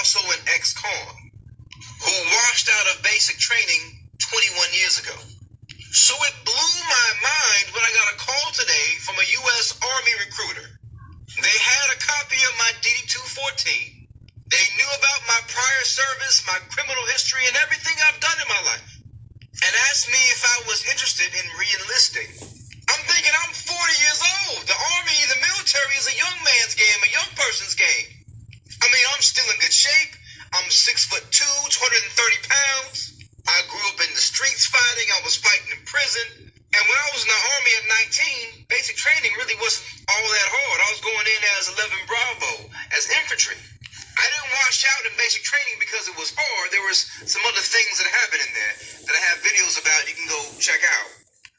also an ex-con who washed out of basic training 21 years ago. So it blew my mind when I got a call today from a U.S. Army recruiter. They had a copy of my DD-214. They knew about my prior service, my criminal history, and everything I've done in my life, and asked me if I was interested in re-enlisting. I'm thinking I'm 40 years old. The Army, the military is a young man's game, a young person's game. I mean, I'm still in good shape. I'm 6'2", 230 pounds. I grew up in the streets fighting. I was fighting in prison. And when I was in the Army at 19, basic training really wasn't all that hard. I was going in as 11 Bravo, as infantry. I didn't wash out in basic training because it was hard. There was some other things that happened in there that I have videos about you can go check out.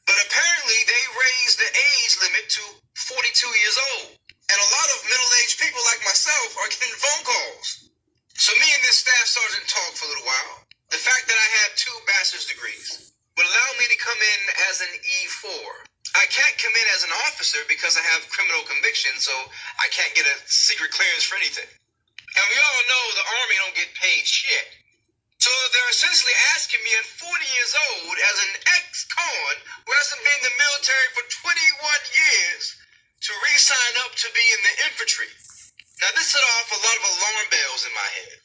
But apparently they raised the age limit to 42 years old. And a lot of middle-aged people like myself are getting phone calls. So me and this staff sergeant talked for a little while. The fact that I have 2 bachelor's degrees would allow me to come in as an E4. I can't come in as an officer because I have criminal conviction, so I can't get a secret clearance for anything. And we all know the Army don't get paid shit. So they're essentially asking me at 40 years old, as an ex-con who hasn't been in the military for 21 years, to re-sign up to be in the infantry. Now this set off a lot of alarm bells in my head.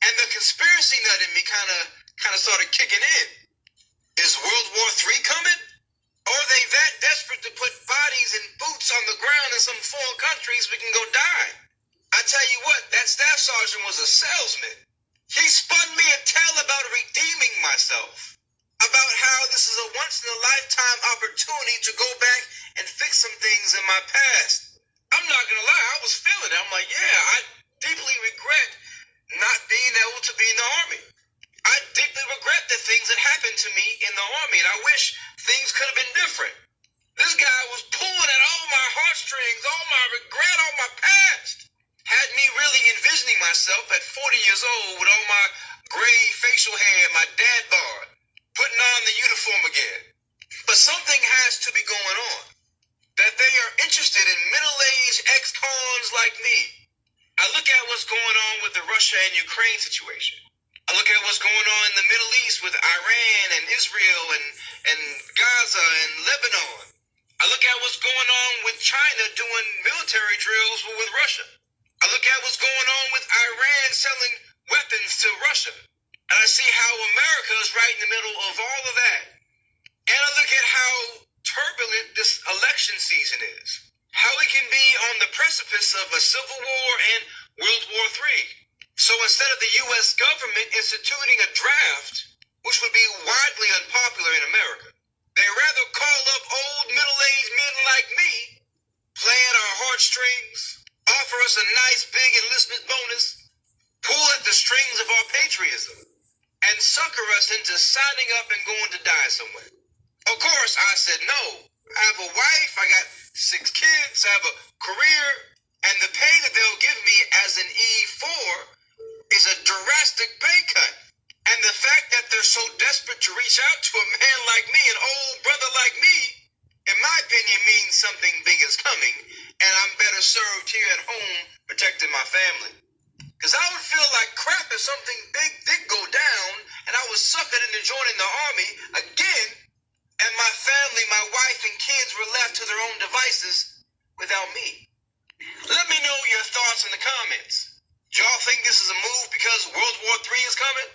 And the conspiracy nut in me kind of started kicking in. Is World War III coming? Or are they that desperate to put bodies and boots on the ground in some foreign countries we can go die? I tell you what, that staff sergeant was a salesman. He spun me a tale about redeeming myself, about how this is a once-in-a-lifetime opportunity to go back and fix some things in my past. I'm not gonna lie, I was feeling it. I'm like, yeah, I deeply regret not being able to be in the Army. I deeply regret the things that happened to me in the Army, and I wish things could have been different. This guy was pulling at all my heartstrings, all my regret, all my past. Had me really envisioning myself at 40 years old with all my gray facial hair, my dad bod, putting on the uniform again. But something has to be going on. That they are interested in middle-aged ex-cons like me. I look at what's going on with the Russia and Ukraine situation. I look at what's going on in the Middle East with Iran and Israel and Gaza and Lebanon. I look at what's going on with China doing military drills with Russia. I look at what's going on with Iran selling weapons to Russia. And I see how America is right in the middle of all of that. And I look at how turbulent this election season is. How we can be on the precipice of a civil war and World War III. So instead of the U.S. government instituting a draft, which would be widely unpopular in America, they rather call up old middle-aged men like me, play at our heartstrings, offer us a nice big enlistment bonus, pull at the strings of our patriotism, and sucker us into signing up and going to die somewhere. Of course, I said no. I have a wife, I got 6 kids, I have a career, and the pay that they'll give me as an E4 is a drastic pay cut. And the fact that they're so desperate to reach out to a man like me, an old brother like me, in my opinion means something big is coming, and I'm better served here at home protecting my family. Because I would feel like crap if something big did go down and I was suckered into joining the Army again, and my family, my wife and kids were left to their own devices without me. Let me know your thoughts in the comments. Do y'all think this is a move because World War III is coming?